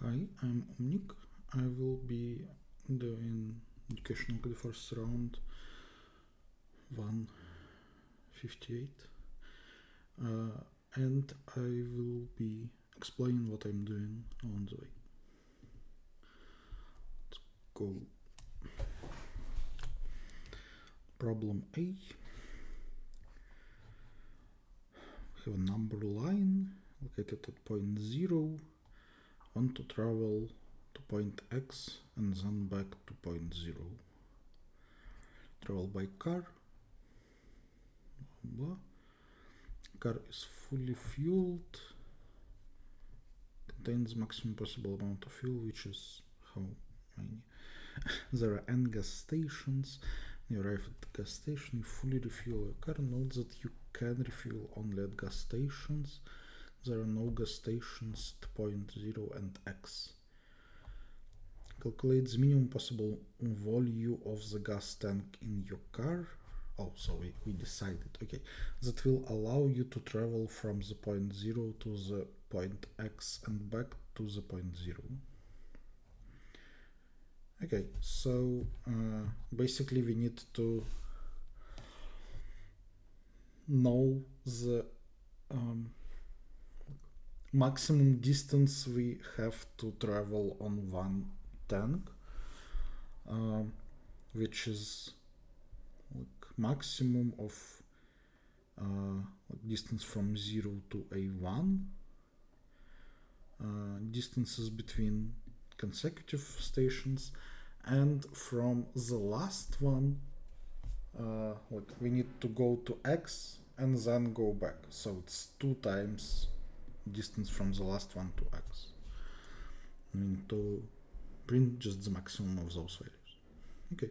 Hi, I'm Omnik. I will be doing educational code first round 158, and I will be explaining what I'm doing along the way. Let's go. Problem A. We have a number line located at point 0. Want to travel to point X and then back to point 0. Travel by car. Blah. Car is fully fueled. Contains maximum possible amount of fuel, which is how many? There are n gas stations. You arrive at the gas station, you fully refuel your car. Note that you can refuel only at gas stations. There are no gas stations at point 0 and X. Calculate the minimum possible volume of the gas tank in your car. Oh, so we decided, okay, that will allow you to travel from the point 0 to the point X and back to the point 0. Okay, so basically we need to know the maximum distance we have to travel on one tank, which is like maximum of distance from 0 to A1, distances between consecutive stations, and from the last one like we need to go to X and then go back, so it's 2 times distance from the last one to X. I mean, to print just the maximum of those values. Okay.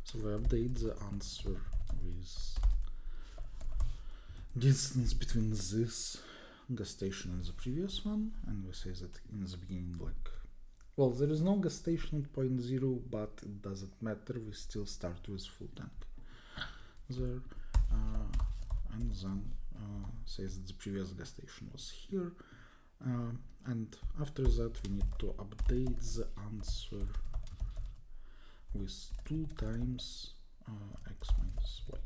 So we update the answer with distance between this gas station and the previous one, and we say that in the beginning, like, well, there is no gas station at point 0, but it doesn't matter, we still start with full tank there, and then says that the previous gas station was here, and after that we need to update the answer with 2 times x minus y.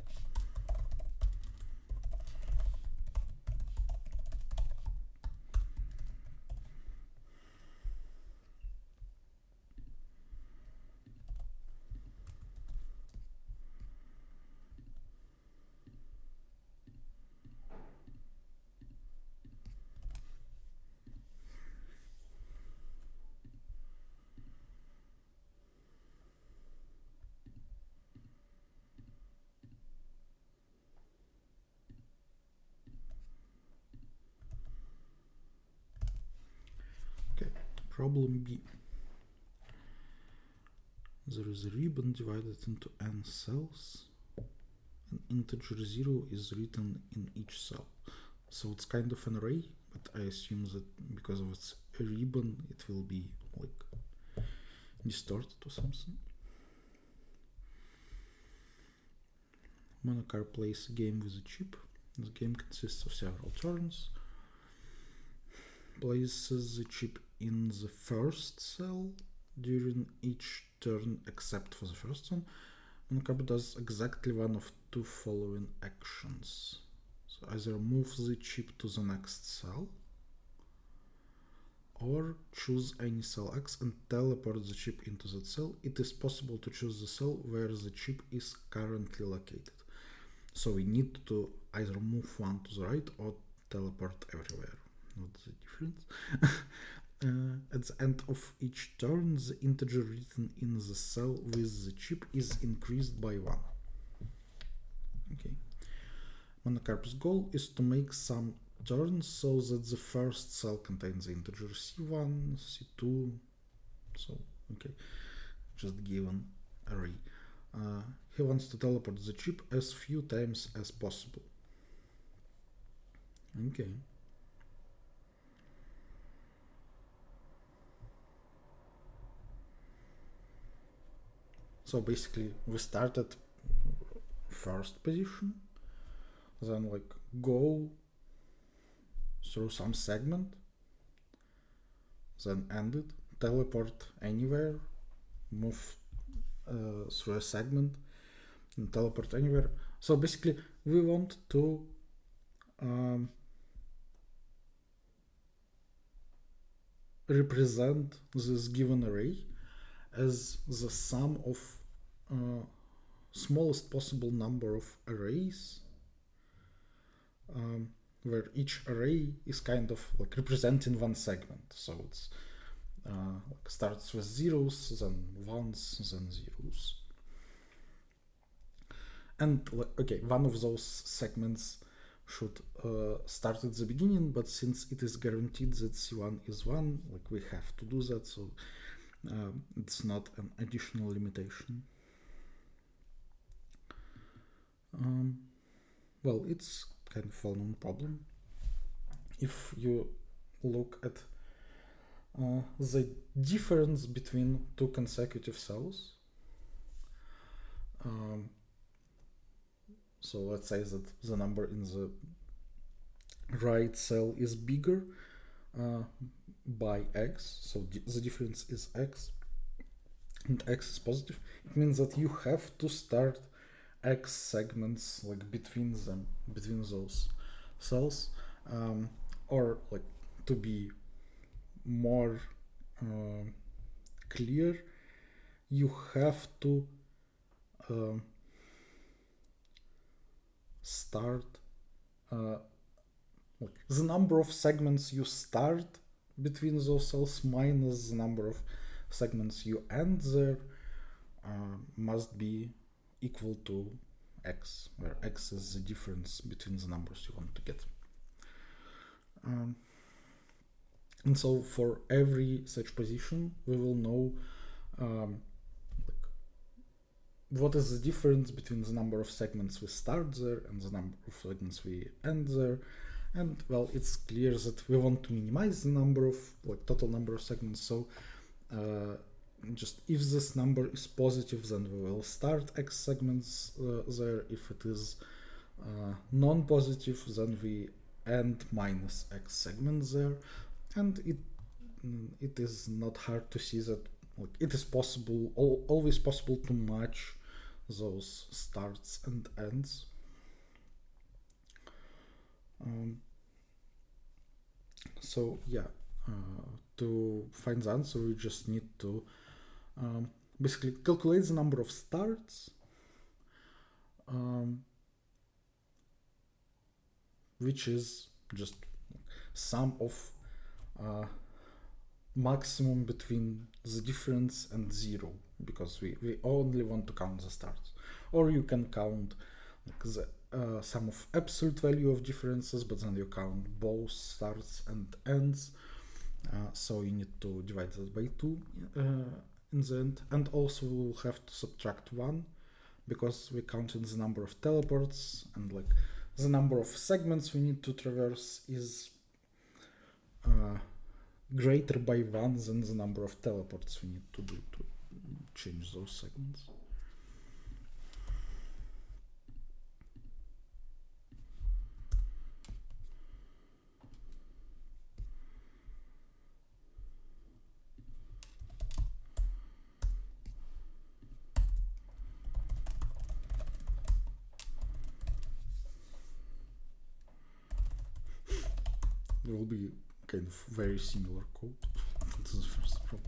Problem B. There is a ribbon divided into n cells. An integer 0 is written in each cell. So it's kind of an array, but I assume that because of its a ribbon, it will be like distorted or something. Monocar plays a game with a chip. The game consists of several turns. Places the chip in the first cell during each turn except for the first one. Monocar does exactly one of 2 following actions. So either move the chip to the next cell, or choose any cell X and teleport the chip into that cell. It is possible to choose the cell where the chip is currently located. So we need to either move one to the right or teleport everywhere. What's the difference? At the end of each turn, the integer written in the cell with the chip is increased by 1. Okay. on the carp's goal is to make some turns so that the first cell contains the integer c1, c2, so okay, just given array. He wants to teleport the chip as few times as possible. Okay. So basically we started first position, then like go through some segment, then end it, teleport anywhere, move through a segment, and teleport anywhere. So basically we want to represent this given array as the sum of smallest possible number of arrays, where each array is kind of like representing one segment. So it's like starts with zeros, then ones, then zeros. And okay, one of those segments should start at the beginning, but since it is guaranteed that C1 is 1, like we have to do that, so it's not an additional limitation. Well, it's kind of a well-known problem. If you look at the difference between two consecutive cells, so let's say that the number in the right cell is bigger by x, so the difference is x, and x is positive. It means that you have to start x segments like between those cells, or like to be more clear, you have to start like the number of segments you start between those cells minus the number of segments you end there must be equal to x, where x is the difference between the numbers you want to get. And so for every such position, we will know what is the difference between the number of segments we start there and the number of segments we end there. And well, it's clear that we want to minimize the number of total number of segments. So just if this number is positive, then we will start x segments there. If it is non-positive, then we end minus x segments there. And it is not hard to see that it is possible, always possible to match those starts and ends. So yeah, to find the answer, we just need to basically calculate the number of starts, which is just sum of maximum between the difference and 0, because we only want to count the starts. Or you can count the sum of absolute value of differences, but then you count both starts and ends, so you need to divide that by 2 in the end. And also we'll have to subtract 1, because we counted the number of teleports, and the number of segments we need to traverse is greater by 1 than the number of teleports we need to do to change those segments. There will be kind of very similar code. This is the first problem.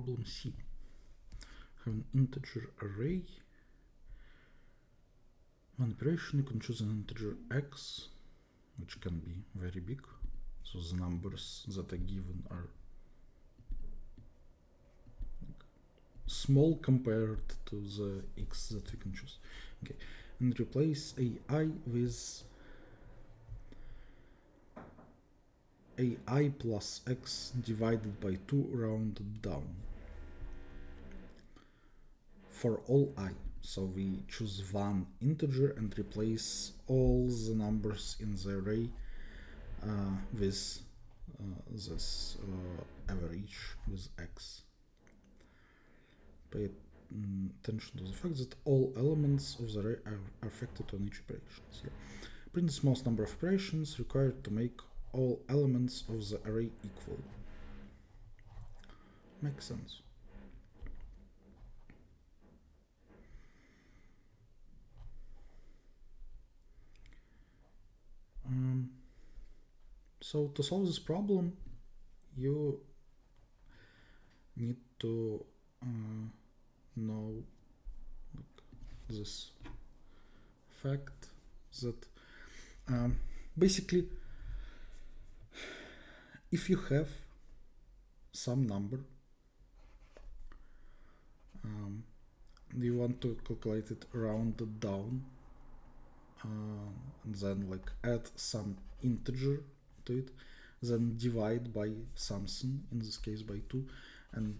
problem C. Have an integer array. One operation, you can choose an integer x, which can be very big. So the numbers that are given are small compared to the x that we can choose. Okay, and replace ai with ai plus x divided by 2 rounded down for all I. So we choose one integer and replace all the numbers in the array with this average with x. Pay attention to the fact that all elements of the array are affected on each operation. So print the smallest number of operations required to make all elements of the array equal. Makes sense. So to solve this problem, you need to know this fact that basically if you have some number, you want to calculate it rounded down, and then like add some integer to it, then divide by something, in this case by 2, and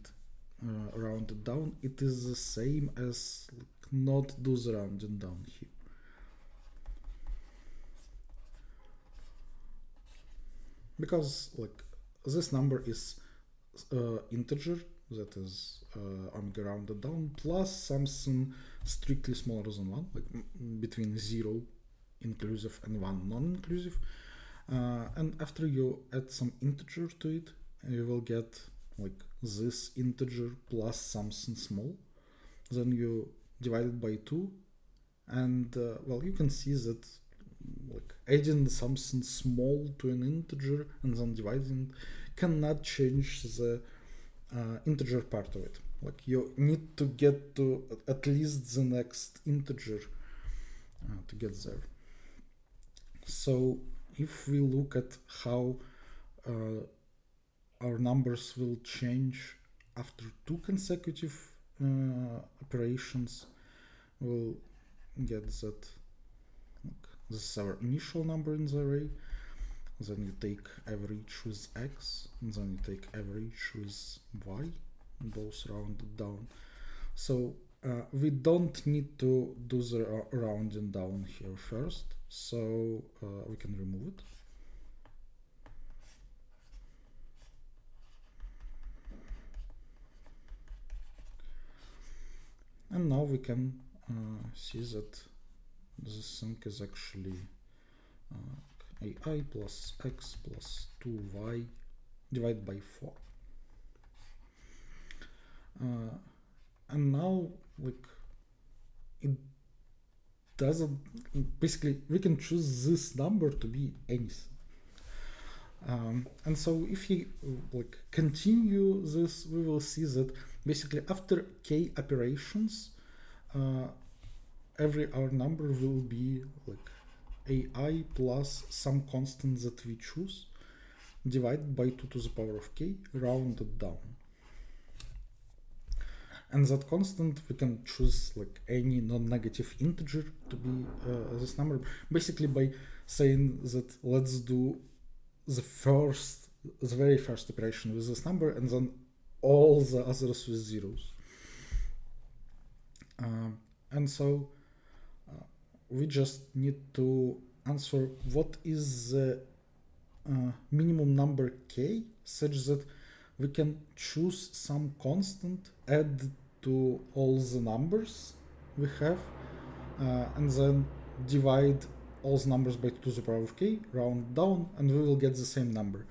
round it down, it is the same as like, not do the rounding down here. Because like this number is integer that is rounded down plus something strictly smaller than 1, like between 0 inclusive and 1 non-inclusive. And after you add some integer to it, you will get like this integer plus something small. Then you divide it by 2, and well, you can see that like adding something small to an integer and then dividing it cannot change the integer part of it. Like you need to get to at least the next integer to get there. So if we look at how our numbers will change after 2 consecutive operations, we'll get that this is our initial number in the array, then you take average with x, and then you take average with y, both rounded down. So we don't need to do the rounding down here first, so we can remove it. And now we can see that this thing is actually ai plus x plus 2y divided by 4. And now like it doesn't, basically we can choose this number to be anything. And so if you like continue this, we will see that basically after k operations, every our number will be like ai plus some constant that we choose divided by 2 to the power of k rounded down. And that constant we can choose like any non-negative integer to be this number, basically by saying that let's do the very first operation with this number and then all the others with zeros. And so we just need to answer what is the minimum number k such that we can choose some constant, add to all the numbers we have, and then divide all the numbers by 2 to the power of k, round down, and we will get the same number.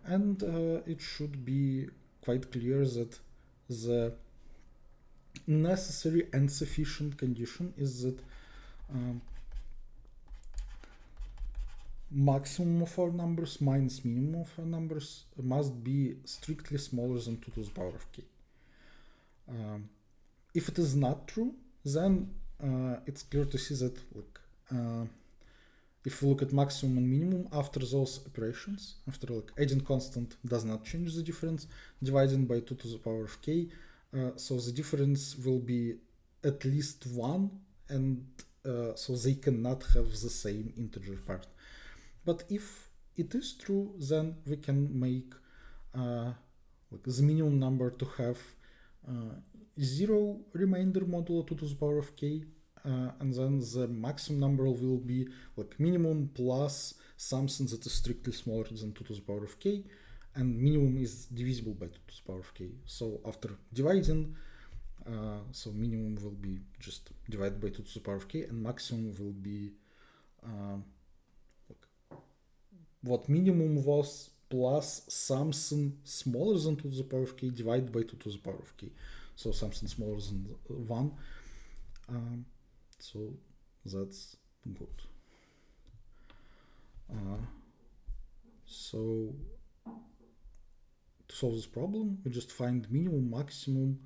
And it should be quite clear that the necessary and sufficient condition is that maximum of our numbers minus minimum of our numbers must be strictly smaller than 2 to the power of k. If it is not true, then it's clear to see that if we look at maximum and minimum after those operations, after adding constant does not change the difference, dividing by 2 to the power of k, so the difference will be at least 1, and so they cannot have the same integer part. But if it is true, then we can make the minimum number to have 0 remainder modulo 2 to the power of k, and then the maximum number will be minimum plus something that is strictly smaller than 2 to the power of k, and minimum is divisible by 2 to the power of k. So after dividing, so minimum will be just divided by 2 to the power of k, and maximum will be what minimum was plus something smaller than 2 to the power of k divided by 2 to the power of k. So something smaller than 1. So that's good. So to solve this problem, we just find minimum, maximum,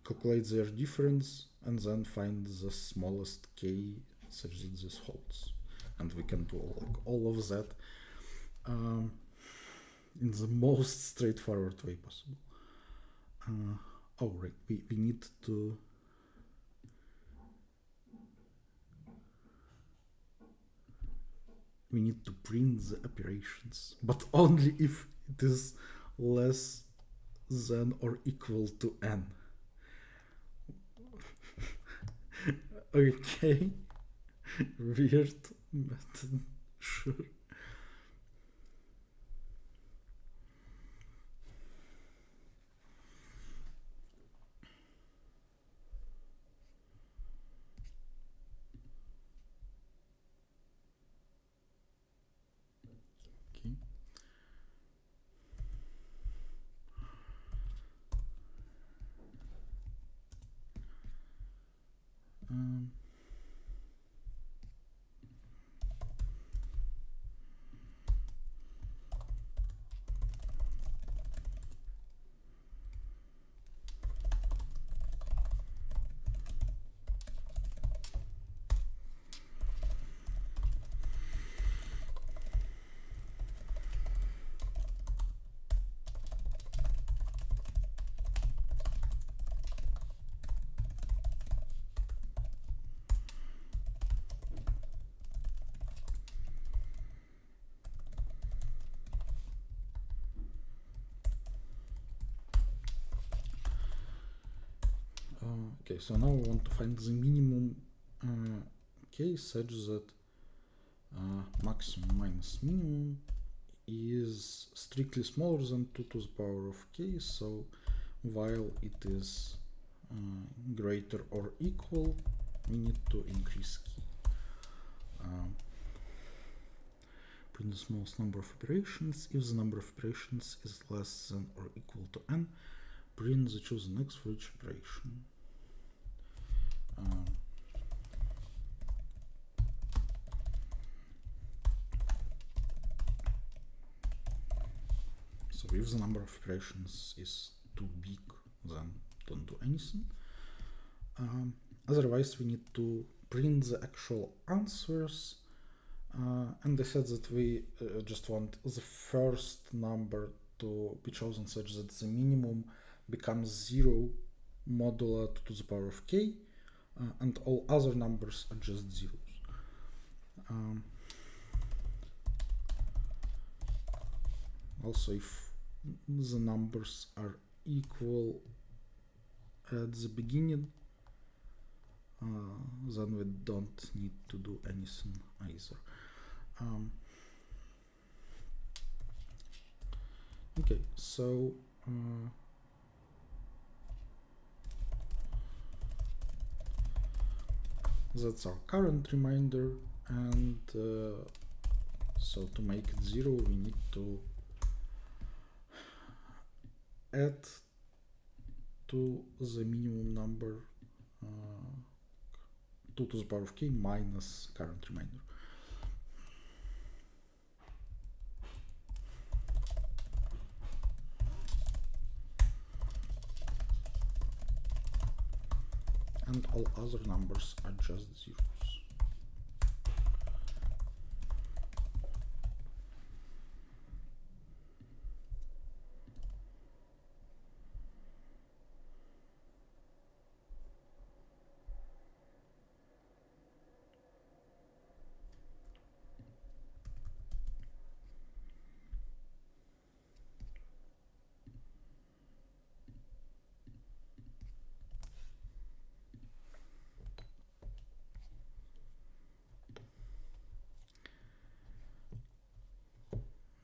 calculate their difference, and then find the smallest k such that this holds. And we can do all of that in the most straightforward way possible. Right, we need to print the operations, but only if it is less than or equal to n. Okay, weird, but sure. Okay, so now we want to find the minimum k such that maximum minus minimum is strictly smaller than 2 to the power of k, so while it is greater or equal, we need to increase k. Print the smallest number of operations. If the number of operations is less than or equal to n, print the chosen x for each operation. So if the number of operations is too big, then don't do anything. Otherwise, we need to print the actual answers, and they said that we just want the first number to be chosen such that the minimum becomes 0 modulo 2 to the power of k, and all other numbers are just zeros. Also, if the numbers are equal at the beginning, then we don't need to do anything either. Okay, so that's our current remainder, and so to make it 0, we need to add to the minimum number 2 to the power of k minus current remainder. all other numbers are just zeros.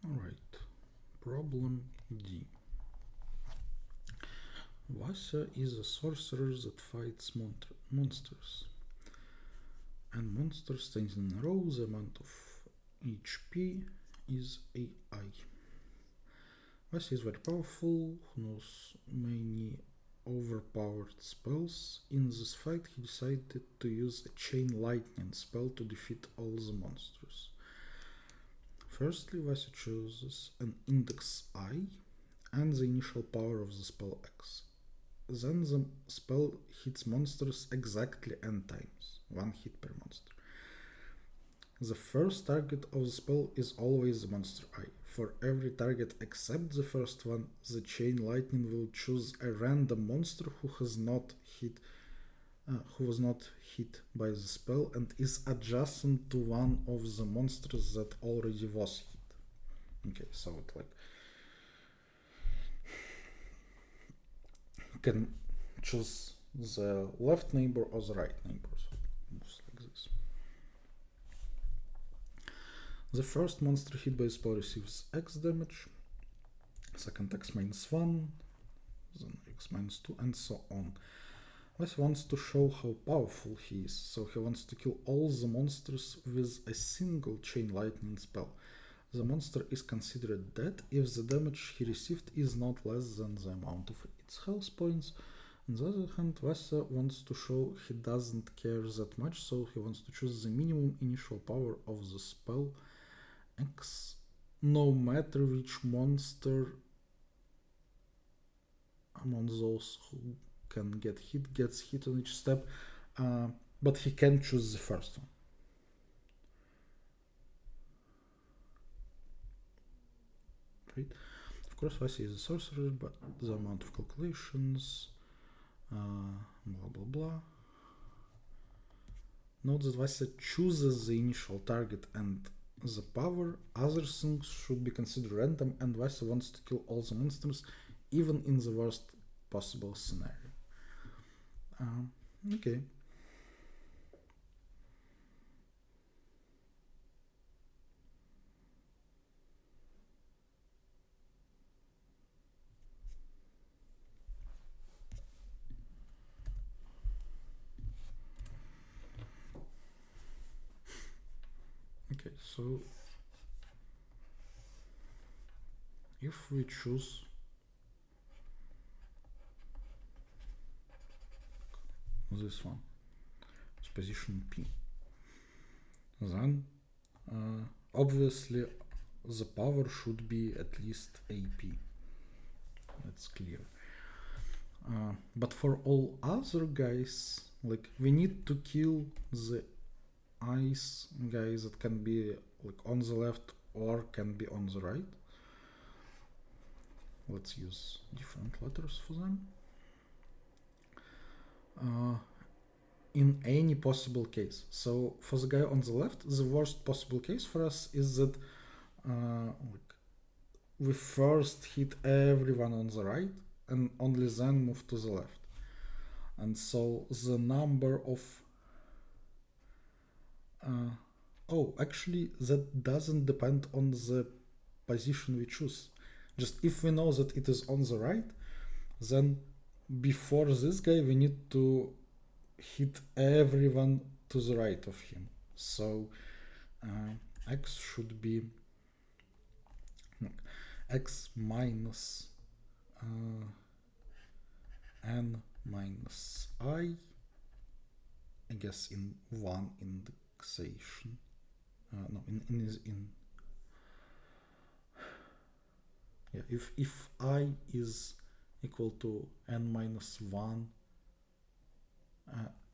Alright, problem D. Vasya is a sorcerer that fights monsters. And monsters standing in a row, the amount of HP is AI. Vasya is very powerful, who knows many overpowered spells. In this fight, he decided to use a chain lightning spell to defeat all the monsters. Firstly, Vasya chooses an index I and the initial power of the spell X. Then the spell hits monsters exactly n times, 1 hit per monster. The first target of the spell is always the monster I. For every target except the first one, the chain lightning will choose a random monster who was not hit by the spell and is adjacent to one of the monsters that already was hit. Okay, so it like can choose the left neighbor or the right neighbor, so it moves like this. The first monster hit by the spell receives X damage, second X minus 1, then X minus 2, and so on. Vasya wants to show how powerful he is, so he wants to kill all the monsters with a single chain lightning spell. The monster is considered dead if the damage he received is not less than the amount of its health points. On the other hand, Vasya wants to show he doesn't care that much, so he wants to choose the minimum initial power of the spell X, no matter which monster among those who can get hit gets hit on each step, but he can choose the first one. Right? Of course, Vasya is a sorcerer, but the amount of calculations, blah blah blah. Note that Vasya chooses the initial target and the power. Other things should be considered random, and Vasya wants to kill all the monsters, even in the worst possible scenario. Okay. Okay, so if we choose this one, it's position P, then obviously the power should be at least AP. That's clear. But for all other guys, like we need to kill the ice guys that can be like on the left or can be on the right. Let's use different letters for them. In any possible case. So for the guy on the left, the worst possible case for us is that like we first hit everyone on the right and only then move to the left. And so the number of actually that doesn't depend on the position we choose. Just if we know that it is on the right, then before this guy we need to hit everyone to the right of him. So X should be X minus N minus I guess in one indexation. If I is equal to N minus 1,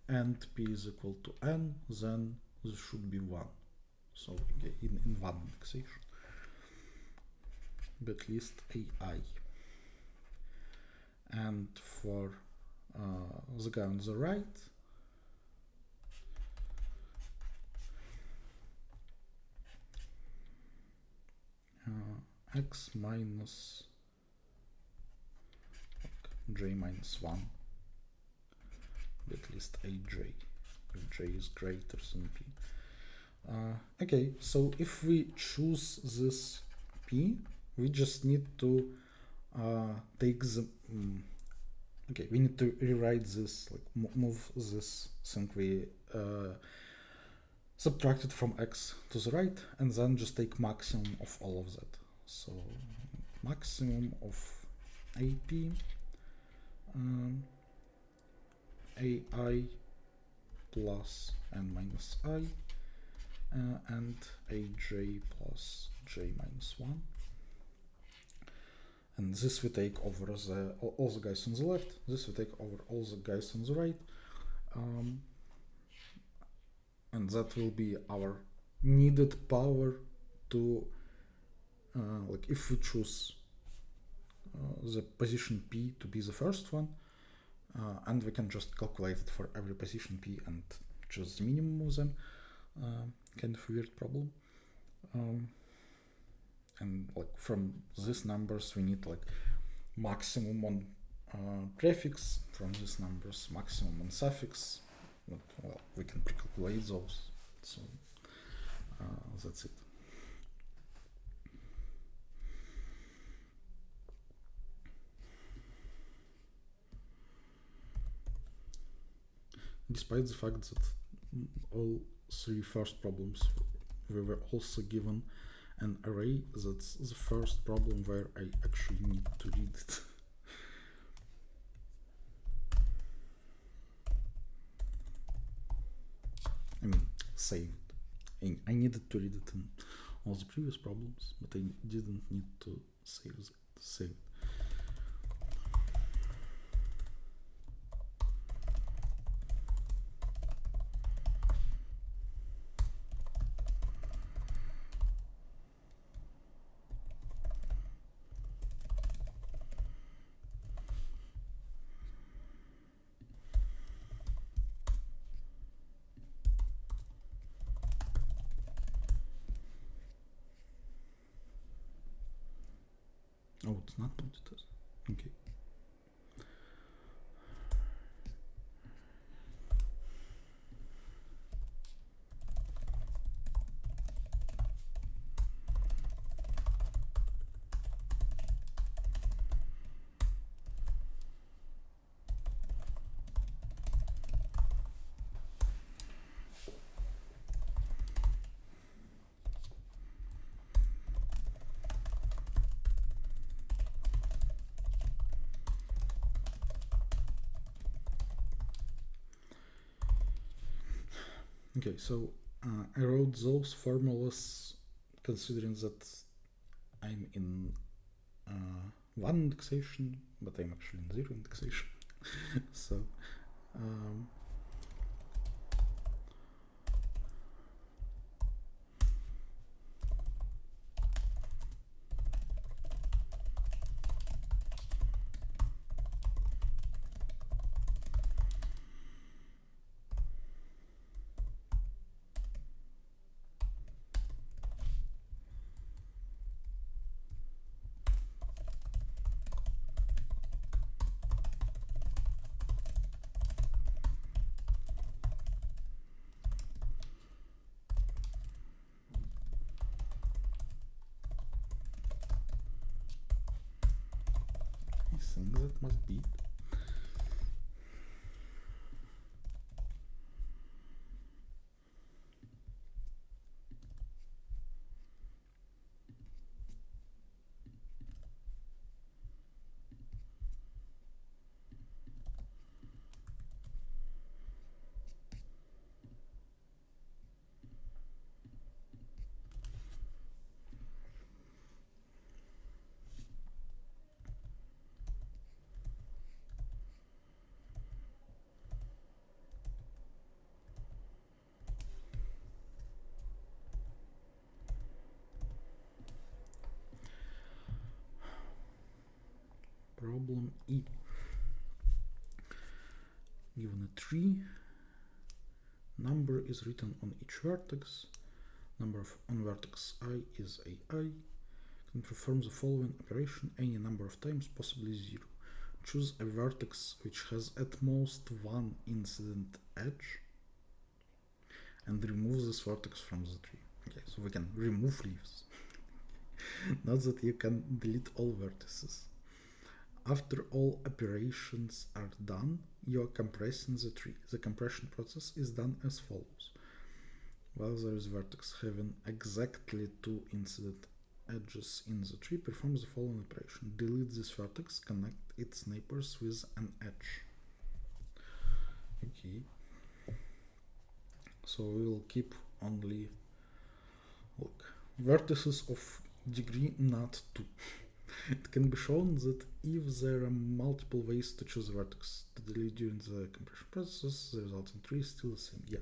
and p is equal to n, then this should be 1. So okay, in one indexation, but at least ai. And for the guy on the right, x minus j minus 1, at least aj, if j is greater than p. Okay, so if we choose this p, we just need to take the okay, we need to rewrite this, like move this thing we subtracted from x to the right, and then just take maximum of all of that. So maximum of ap ai plus n minus I and aj plus j minus 1. And this we take over all the guys on the left, this we take over all the guys on the right. And that will be our needed power to, like if we choose the position P to be the first one, and we can just calculate it for every position P and choose the minimum of them, kind of weird problem. And like from these numbers we need like maximum on prefix, from these numbers maximum on suffix, but well, we can pre-calculate those, so that's it. Despite the fact that all three first problems we were also given an array, that's the first problem where I actually need to read it. I mean, saved. I needed to read it in all the previous problems, but I didn't need to save it. Oh, it's not multitask. Okay. Okay, so I wrote those formulas considering that I'm in one indexation, but I'm actually in 0 indexation. So I think that must be it. problem E. Given a tree, number is written on each vertex, number on vertex I is AI, can perform the following operation any number of times, possibly 0. Choose a vertex which has at most one incident edge and remove this vertex from the tree. Okay, so we can remove leaves. Not that you can delete all vertices. After all operations are done, you are compressing the tree. The compression process is done as follows. While there is a vertex having exactly 2 incident edges in the tree, performs the following operation. Delete this vertex, connect its neighbors with an edge. Okay. So we will keep only vertices of degree not 2. It can be shown that if there are multiple ways to choose a vertex to delete during the compression process, the resulting tree is still the same. Yeah.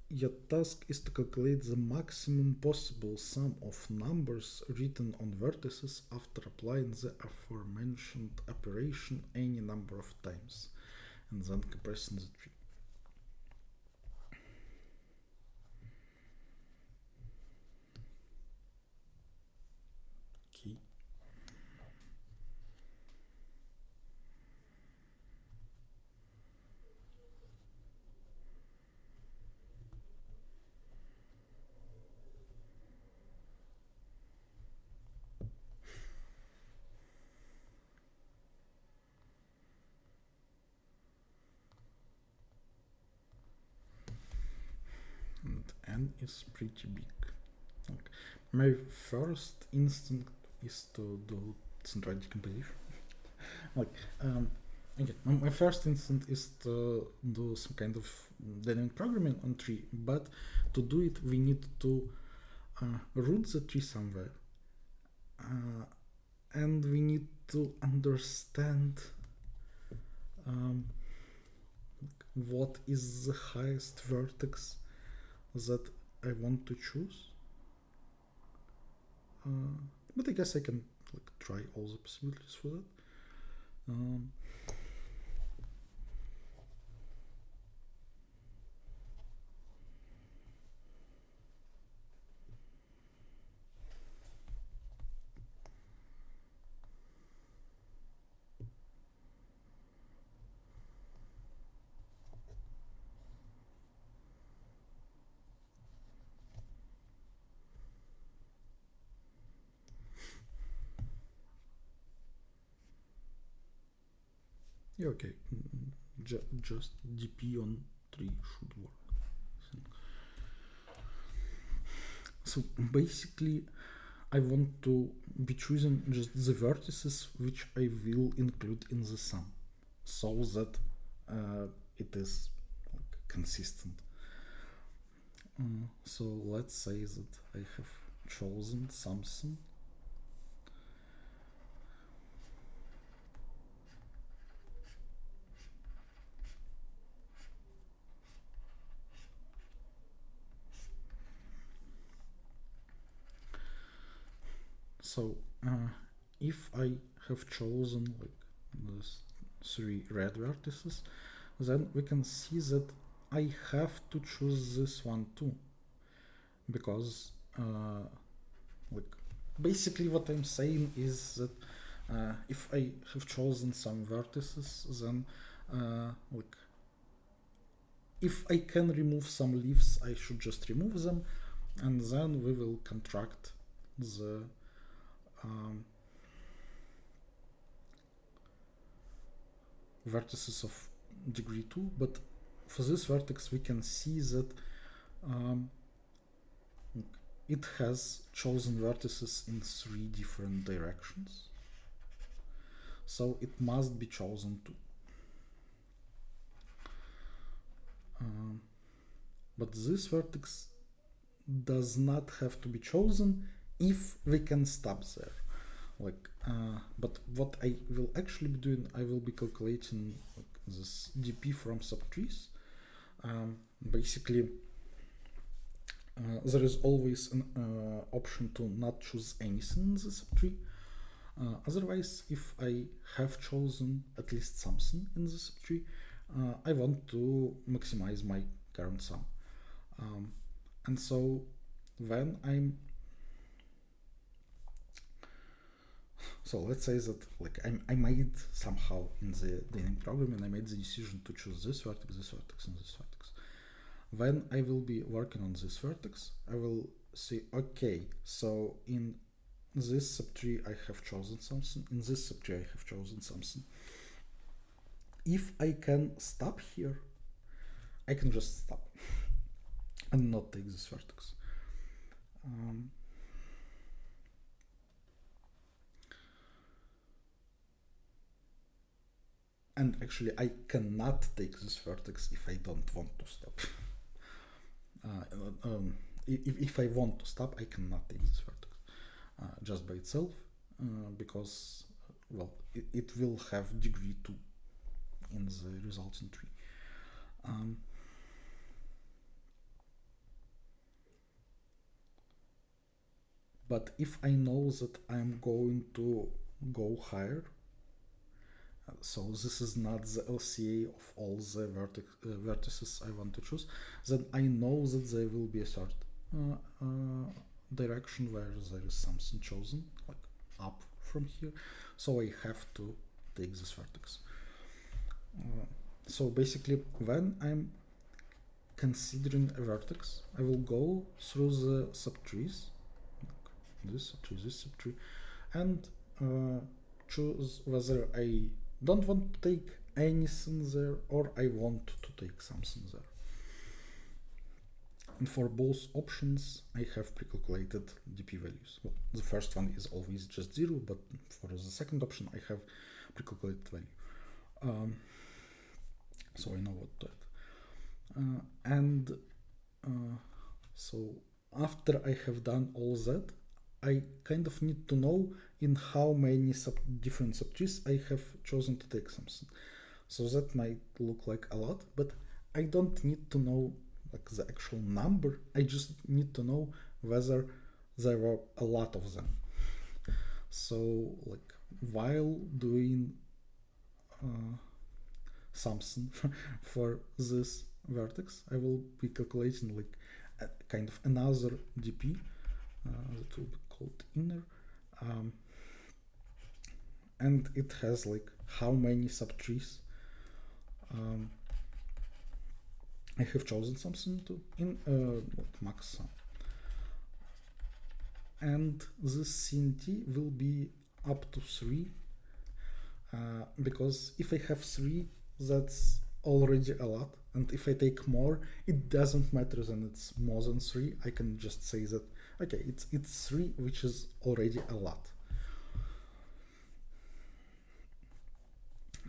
Your task is to calculate the maximum possible sum of numbers written on vertices after applying the aforementioned operation any number of times, and then compressing the tree. Okay. And n is pretty big. Okay. My first instinct is to do centroid decomposition. Okay, my first instinct is to do some kind of dynamic programming on tree, but to do it we need to root the tree somewhere, and we need to understand what is the highest vertex that I want to choose. But I guess I can try all the possibilities for that. Yeah, okay. Just DP on 3 should work. So basically, I want to be choosing just the vertices which I will include in the sum, so that it is consistent. So let's say that I have chosen something. So if I have chosen these 3 red vertices, then we can see that I have to choose this one too, because basically what I'm saying is that if I have chosen some vertices, then if I can remove some leaves, I should just remove them, and then we will contract the vertices of degree 2, but for this vertex we can see that it has chosen vertices in 3 different directions, so it must be chosen too. But this vertex does not have to be chosen if we can stop there. But what I will actually be doing, I will be calculating this DP from subtrees. Basically, there is always an option to not choose anything in the subtree. Otherwise, if I have chosen at least something in the subtree, I want to maximize my current sum. And so when so let's say that like I made somehow in the dynamic programming, I made the decision to choose this vertex, and this vertex. When I will be working on this vertex, I will say, okay, so in this subtree I have chosen something, in this subtree I have chosen something. If I can stop here, I can just stop and not take this vertex. And actually I cannot take this vertex if I don't want to stop. If I want to stop, I cannot take this vertex just by itself, because, well, it will have degree 2 in the resulting tree. But if I know that I'm going to go higher, so this is not the LCA of all the vertices I want to choose, then I know that there will be a third direction where there is something chosen, like up from here, so I have to take this vertex. So basically, when I'm considering a vertex, I will go through the subtrees, like this subtree, and choose whether I don't want to take anything there or I want to take something there. And for both options, I have pre-calculated dp values. Well, the first one is always just 0, but for the second option, I have pre-calculated value. So I know what to add. So after I have done all that, I kind of need to know in how many different subtrees I have chosen to take something. So that might look like a lot, but I don't need to know like the actual number. I just need to know whether there were a lot of them. So like while doing something for this vertex, I will be calculating like a kind of another dp that will be called inner, and it has like how many subtrees I have chosen something to in max sum. And this CNT will be up to 3, because if I have 3, that's already a lot, and if I take more, it doesn't matter then it's more than 3. I can just say that okay, it's 3, which is already a lot.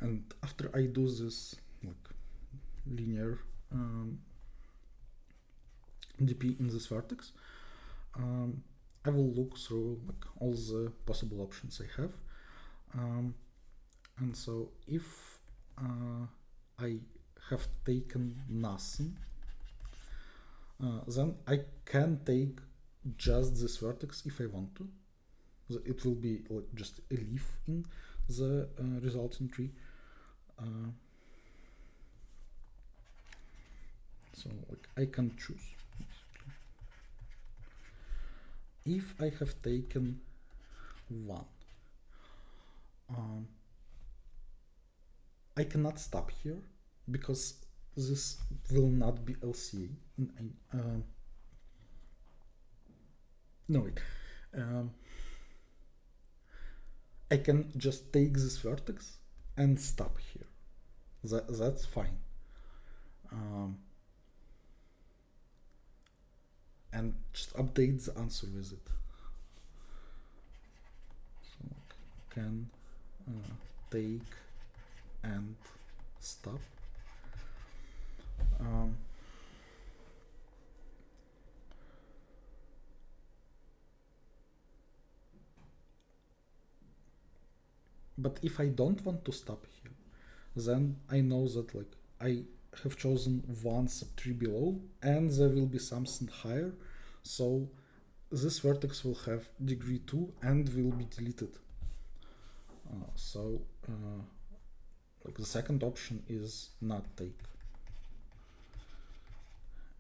And after I do this like linear dp in this vertex, I will look through like all the possible options I have, and so if I have taken nothing, then I can take just this vertex if I want to. It will be like just a leaf in the resulting tree. So like I can choose. If I have taken 1, I cannot stop here because this will not be LCA in no wait, I can just take this vertex and stop here. That's fine. And just update the answer with it. So can take and stop. But if I don't want to stop here, then I know that like I have chosen one subtree below and there will be something higher, so this vertex will have degree 2 and will be deleted. So like the second option is not take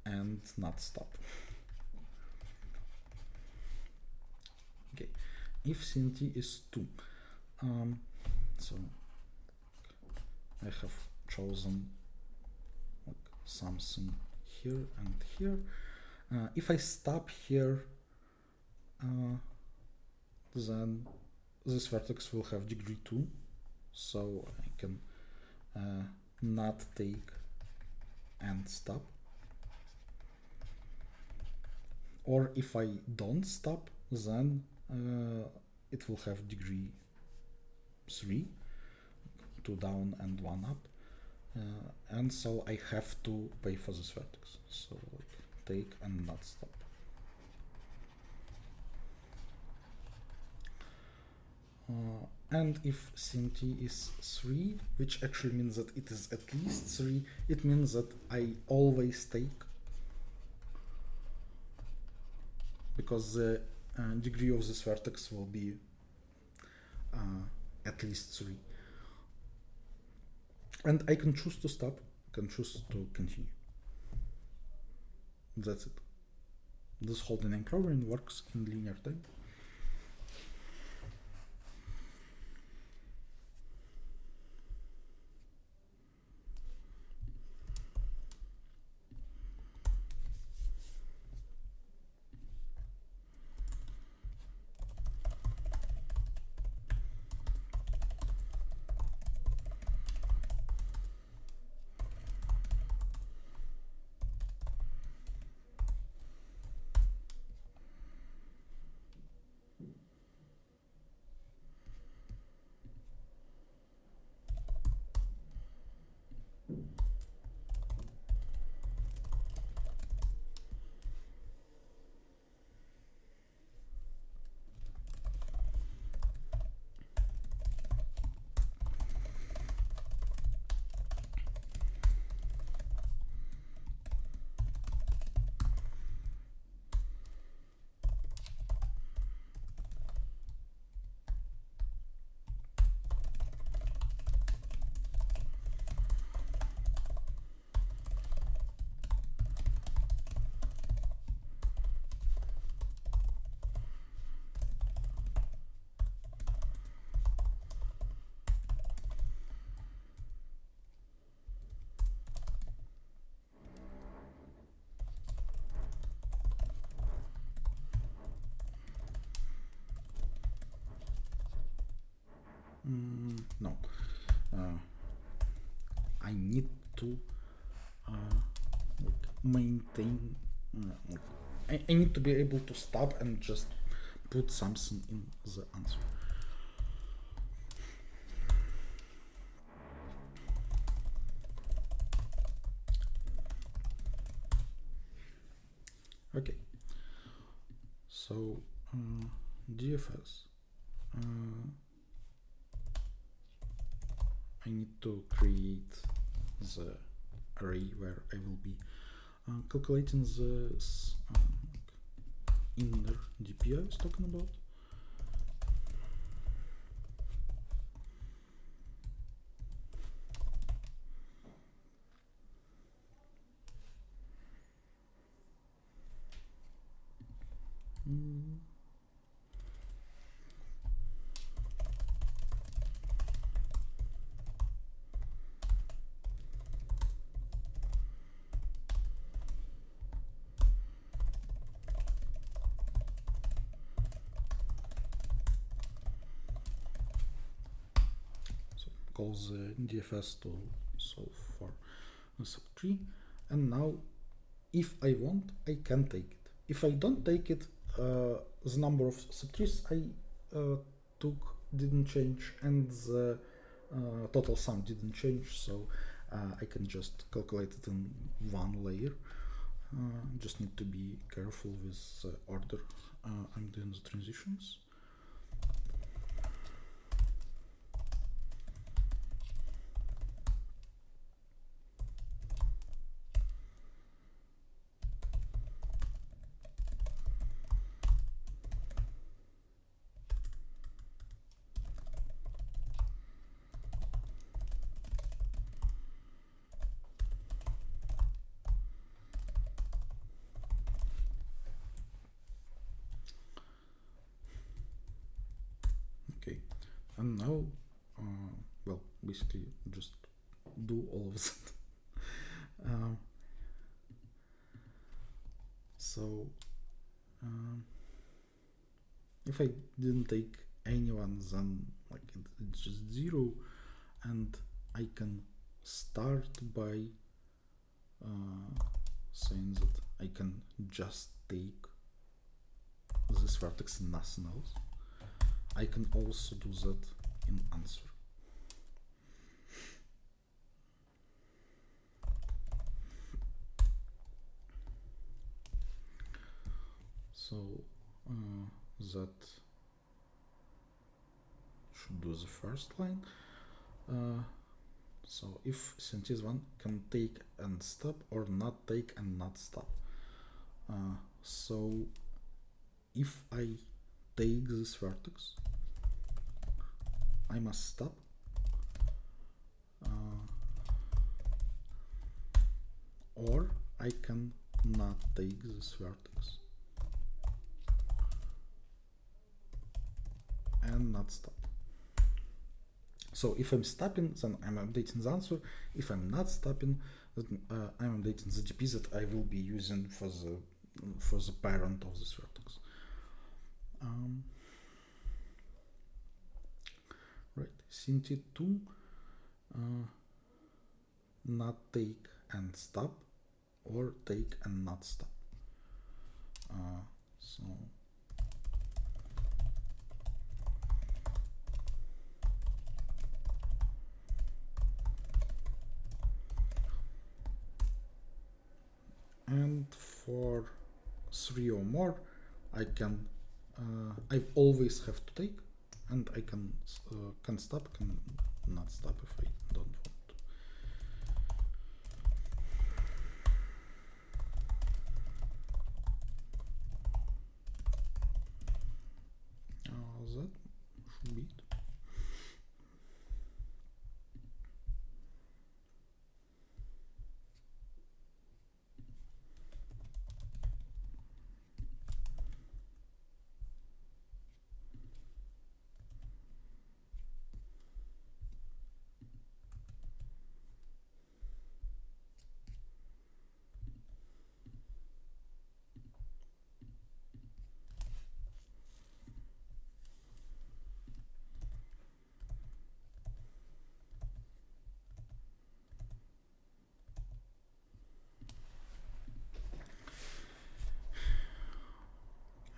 and not stop. Okay, if CNT is 2, so I have chosen like something here and here. If I stop here, then this vertex will have degree 2, so I can not take and stop. Or if I don't stop, then it will have degree 3, 2 down and 1 up. And so I have to pay for this vertex. So like take and not stop. And if CNT is 3, which actually means that it is at least 3, it means that I always take, because the degree of this vertex will be at least 3. And I can choose to stop, can choose to continue. That's it. This whole dynamic programming works in linear time. No. I need to maintain. I need to be able to stop and just put something in the answer. Okay. So DFS. I need to create the array where I will be calculating the inner DP I was talking about. Call the DFS to solve for sub 3, and now if I want, I can take it. If I don't take it, the number of sub 3s I took didn't change, and the total sum didn't change, so I can just calculate it in one layer. Just need to be careful with the order I'm doing the transitions. And now, well, basically just do all of that. So if I didn't take anyone, then like it's just 0, and I can start by saying that I can just take this vertex and nothing else. I can also do that in answer. So that should do the first line. So if scientist 1 can take and stop, or not take and not stop. So if I take this vertex, I must stop. Or I can not take this vertex and not stop. So if I'm stopping, then I'm updating the answer. If I'm not stopping, then I'm updating the GP that I will be using for the parent of this vertex. Right, Cinti2, not take and stop, or take and not stop. So and for 3 or more, I can I always have to take, and I can stop, can not stop if I don't want to. That should be it.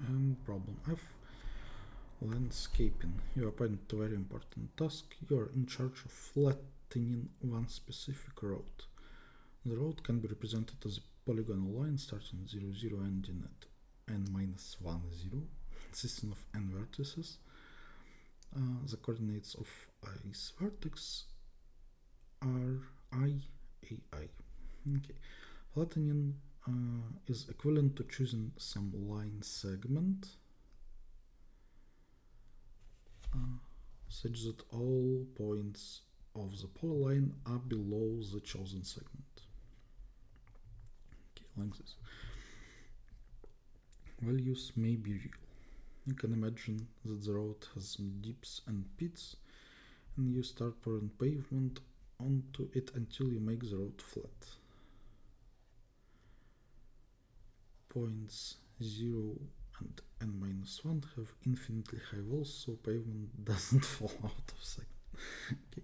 And problem F. Landscaping. You appoint a very important task. You are in charge of flattening one specific road. The road can be represented as a polygonal line starting 0, 0, ending at n-1, 0, consisting of n vertices. The coordinates of i's vertex are I, ai. Okay. Flattening is equivalent to choosing some line segment such that all points of the polyline are below the chosen segment. Okay, like this. Values may be real. You can imagine that the road has some dips and pits, and you start pouring pavement onto it until you make the road flat. Points 0 and n-1 have infinitely high walls, so pavement doesn't fall out of sight. Okay.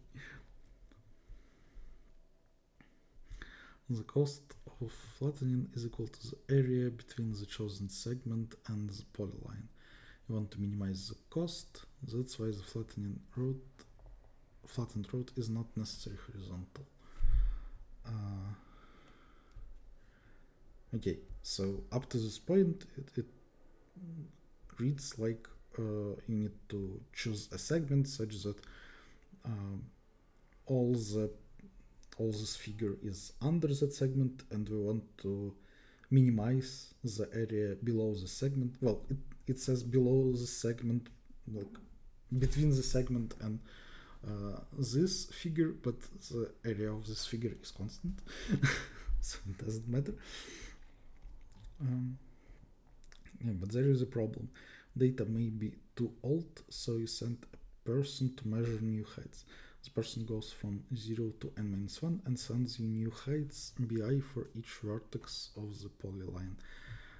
The cost of flattening is equal to the area between the chosen segment and the polyline. You want to minimize the cost, that's why the flattened road is not necessarily horizontal. Okay, so up to this point it reads like you need to choose a segment such that all this figure is under that segment, and we want to minimize the area below the segment. Well, it says below the segment, like between the segment and this figure, but the area of this figure is constant, so it doesn't matter. Yeah, but there is a problem. Data may be too old, so you send a person to measure new heights. This person goes from 0 to n-1 and sends you new heights bi for each vertex of the polyline.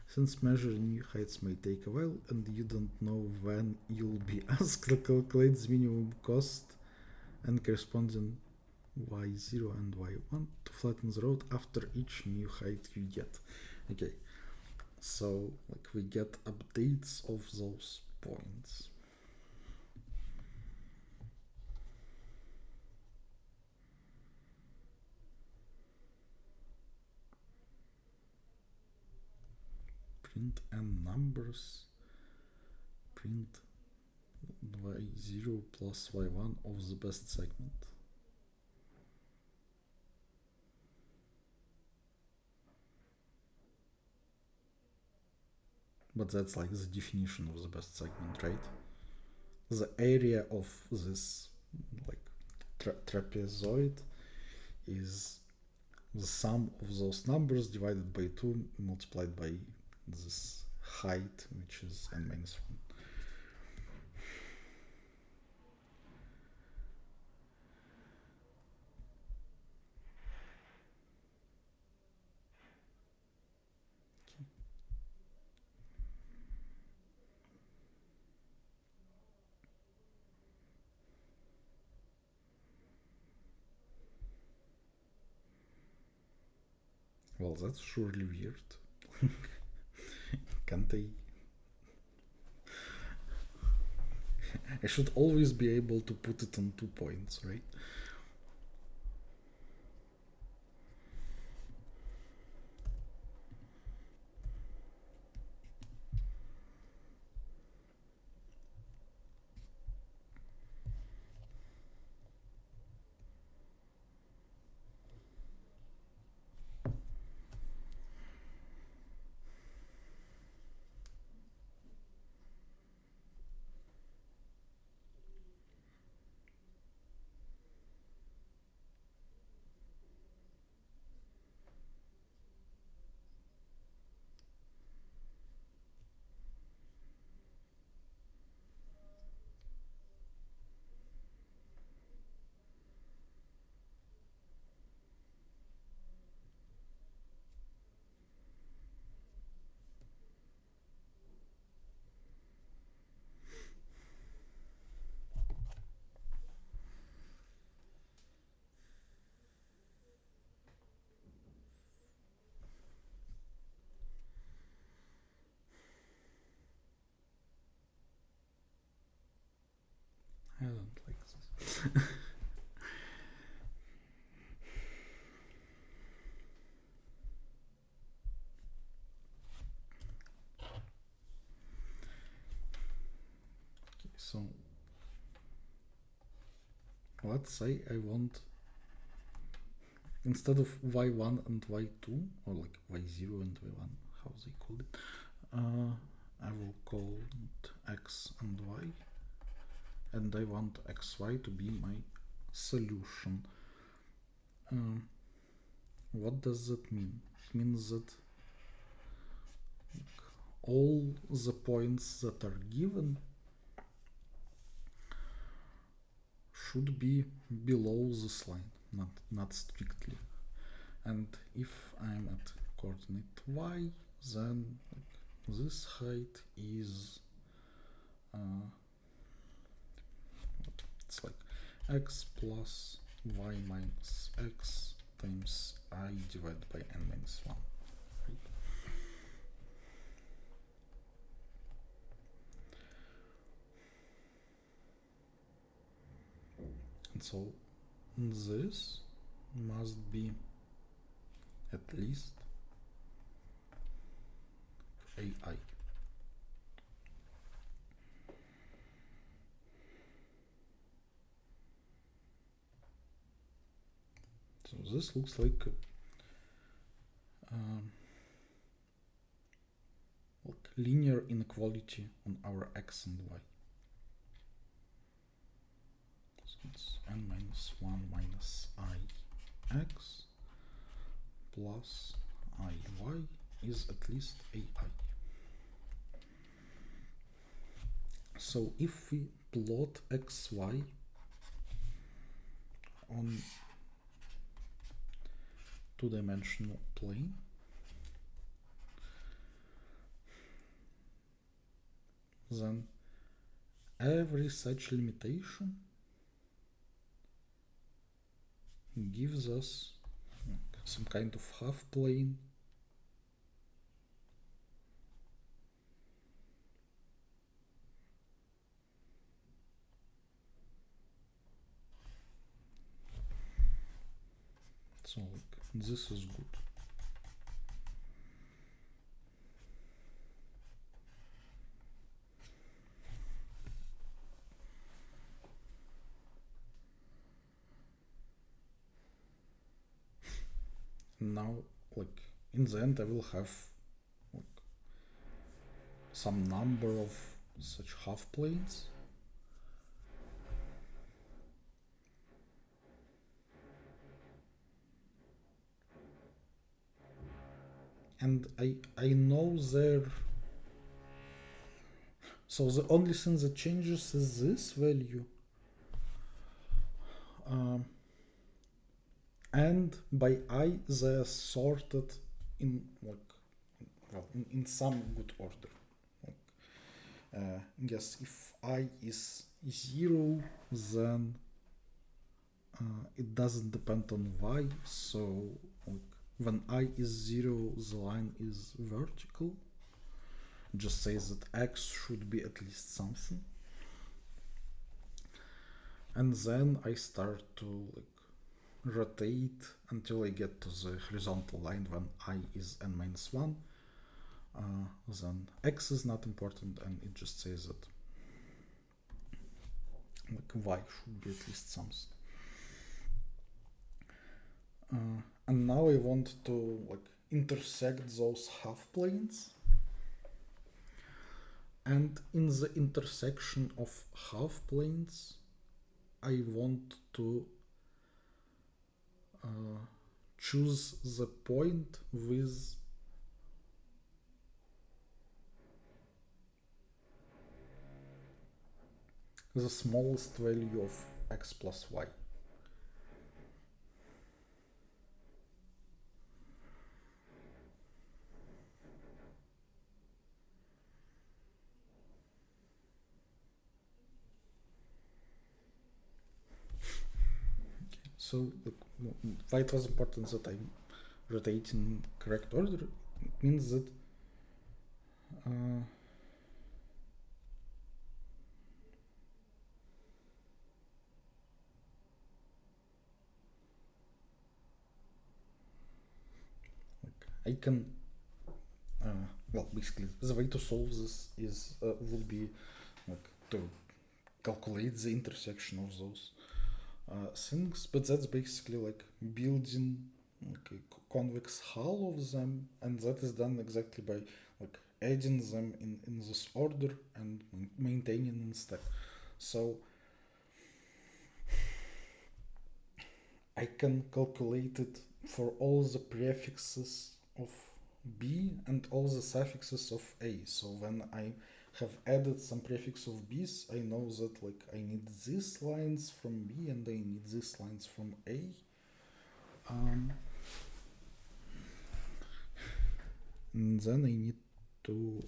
Since measuring new heights may take a while and you don't know when you'll be asked to calculate the minimum cost and corresponding y0 and y1 to flatten the road after each new height you get. Okay, so like we get updates of those points. Print n numbers, print y0 plus y1 of the best segment. But that's like the definition of the best segment, right? The area of this like trapezoid is the sum of those numbers divided by 2 multiplied by this height, which is n-1. Well, that's surely weird. Can't I should always be able to put it on 2 points, right? I don't like this. Okay, so let's say I want, instead of y1 and y2, or like y0 and y1, how they call it, I will call it x and y, and I want xy to be my solution. What does that mean? It means that all the points that are given should be below this line, not strictly. And if I'm at coordinate y, then this height is it's like x plus y minus x times I divided by n-1. Right? And so this must be at least AI. So this looks like linear inequality on our x and y. So it's n-1 minus I x plus IY is at least AI. So if we plot xy on two-dimensional plane, then every such limitation gives us some kind of half plane so like this is good. Now like in the end I will have like some number of such half planes, and I know there, so the only thing that changes is this value, and by I they are sorted in like, well, in some good order. Yes, if I is 0, then it doesn't depend on y, so like, when I is 0, the line is vertical. Just says that x should be at least something. And then I start to like rotate until I get to the horizontal line when I is n minus 1. Then x is not important, and it just says that like y should be at least something. And now I want to like intersect those half planes, and in the intersection of half planes I want to choose the point with the smallest value of x plus y. So why it was important that I rotate in correct order? It means that I can well, basically the way to solve this is would be like to calculate the intersection of those things, but that's basically like building like a convex hull of them, and that is done exactly by like adding them in this order and maintaining instead. So I can calculate it for all the prefixes of B and all the suffixes of A. So when I have added some prefix of B's, I know that like I need these lines from B and I need these lines from A. And then I need to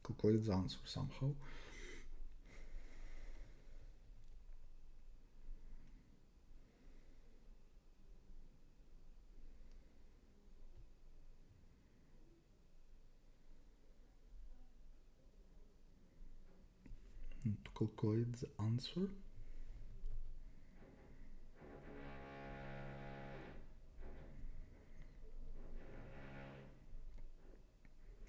calculate the answer somehow. And to calculate the answer,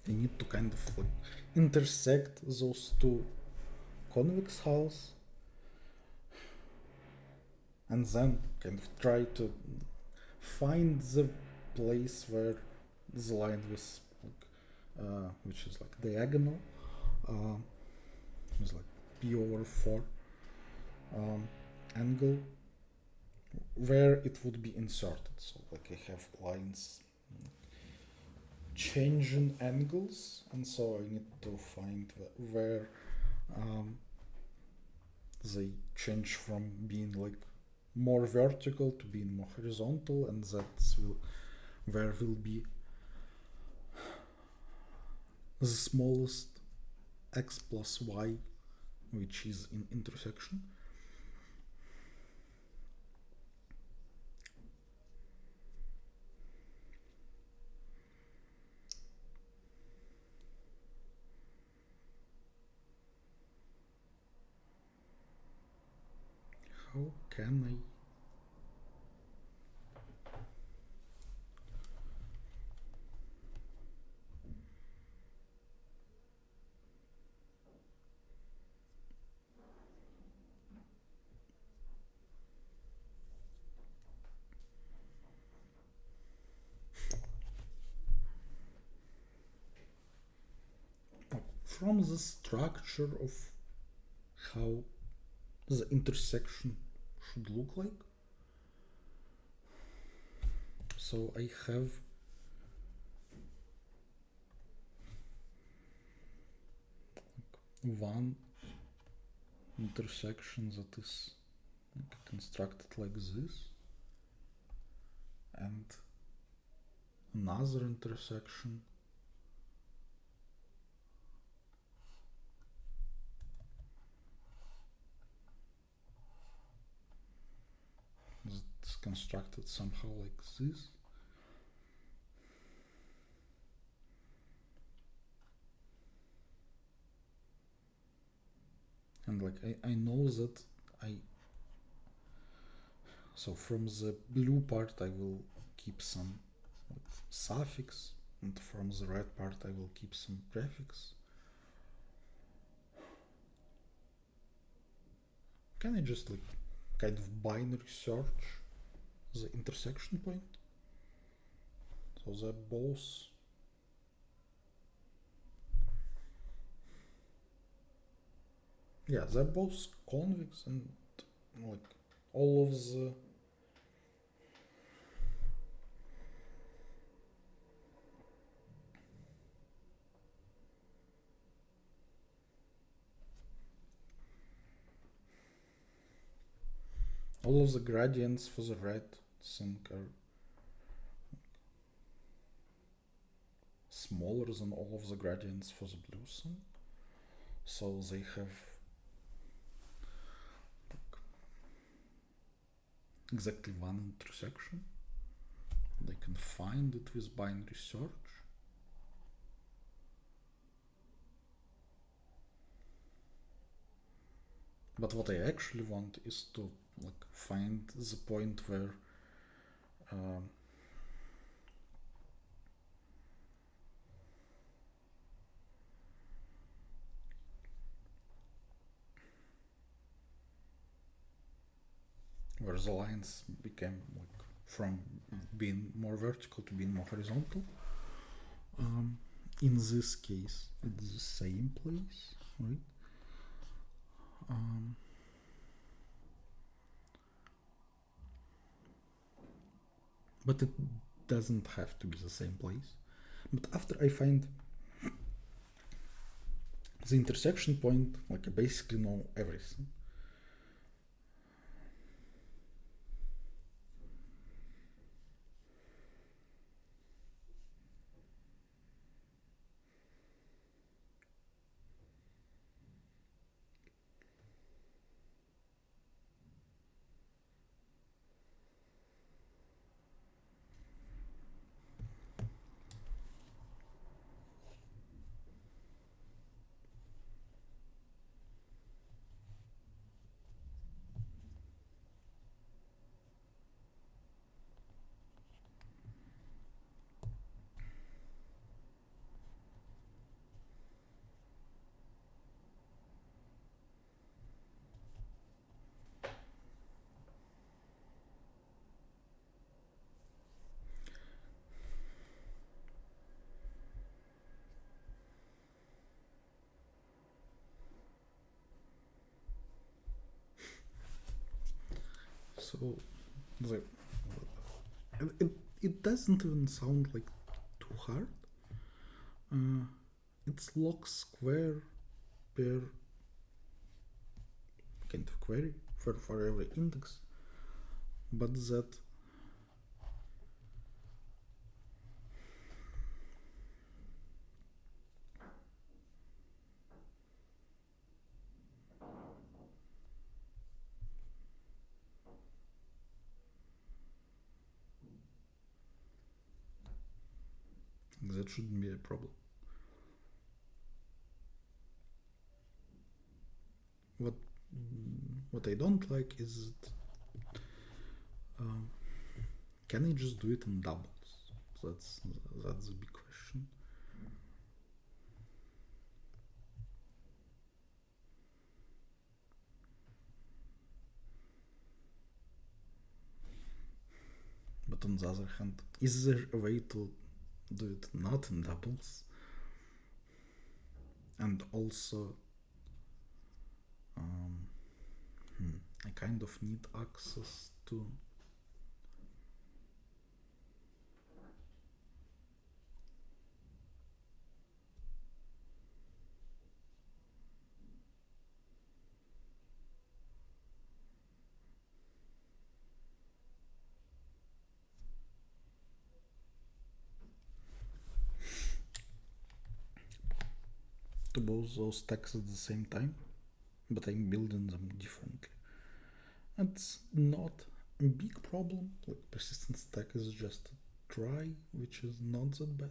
I need to kind of like intersect those two convex hulls and then kind of try to find the place where the line was like, which is like diagonal, is like p over 4 angle, where it would be inserted. So like I have lines changing angles, and so I need to find where they change from being like more vertical to being more horizontal, and that's where will be the smallest x plus y, which is in intersection. How can I? From the structure of how the intersection should look like. So I have one intersection that is constructed like this, and another intersection that is constructed somehow like this. And like I know that so from the blue part I will keep some suffix, and from the red part I will keep some prefix. Can I just like kind of binary search the intersection point? So they're both they're both convex, and like all of the gradients for the red thing are smaller than all of the gradients for the blue thing. So they have exactly one intersection. They can find it with binary search. But what I actually want is to like find the point where the lines became like from being more vertical to being more horizontal. In this case, it's the same place, right? But it doesn't have to be the same place. But after I find the intersection point, like I basically know everything. So it doesn't even sound like too hard. it's log square per kind of query for every index, but that shouldn't be a problem. What I don't like is that, can I just do it in doubles? That's the big question. But on the other hand, is there a way to do it not in doubles? And also, I kind of need access to both those stacks at the same time, but I'm building them differently. It's not a big problem. Like persistent stack is just a try, which is not that bad.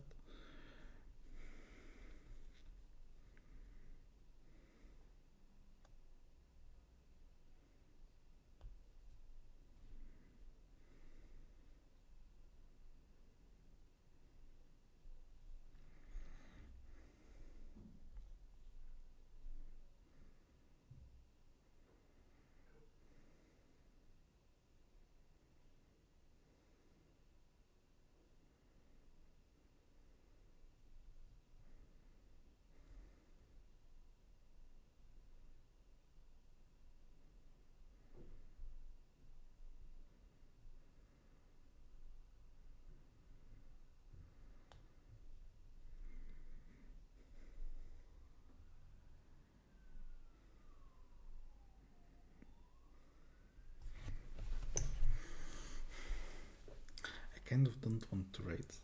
I kind of don't want to write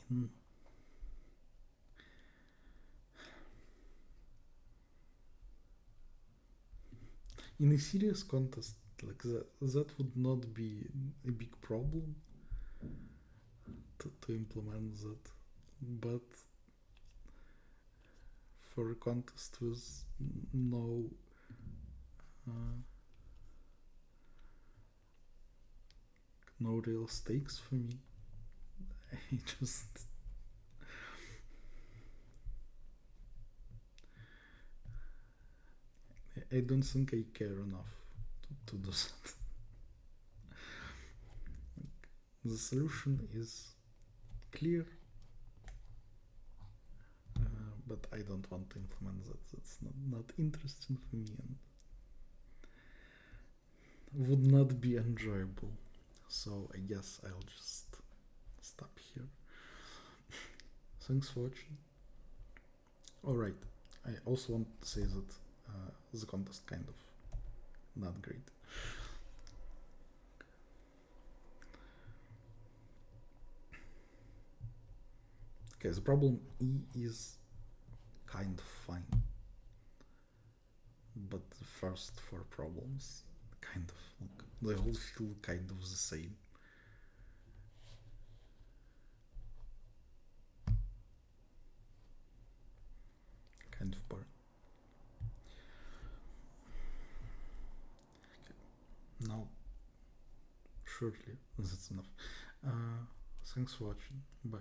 that. In a serious contest like that would not be a big problem to implement that, but for a contest with no no real stakes for me, I just I don't think I care enough to do that. The solution is clear, but I don't want to implement that. That's not interesting for me and would not be enjoyable. So I guess I'll just stop here. Thanks for watching. Alright, I also want to say that the contest kind of not great. Okay, the problem E is kind of fine, but the first four problems kind of look, they all feel kind of the same. Kind of boring. Okay. Now, surely that's enough. Thanks for watching. Bye.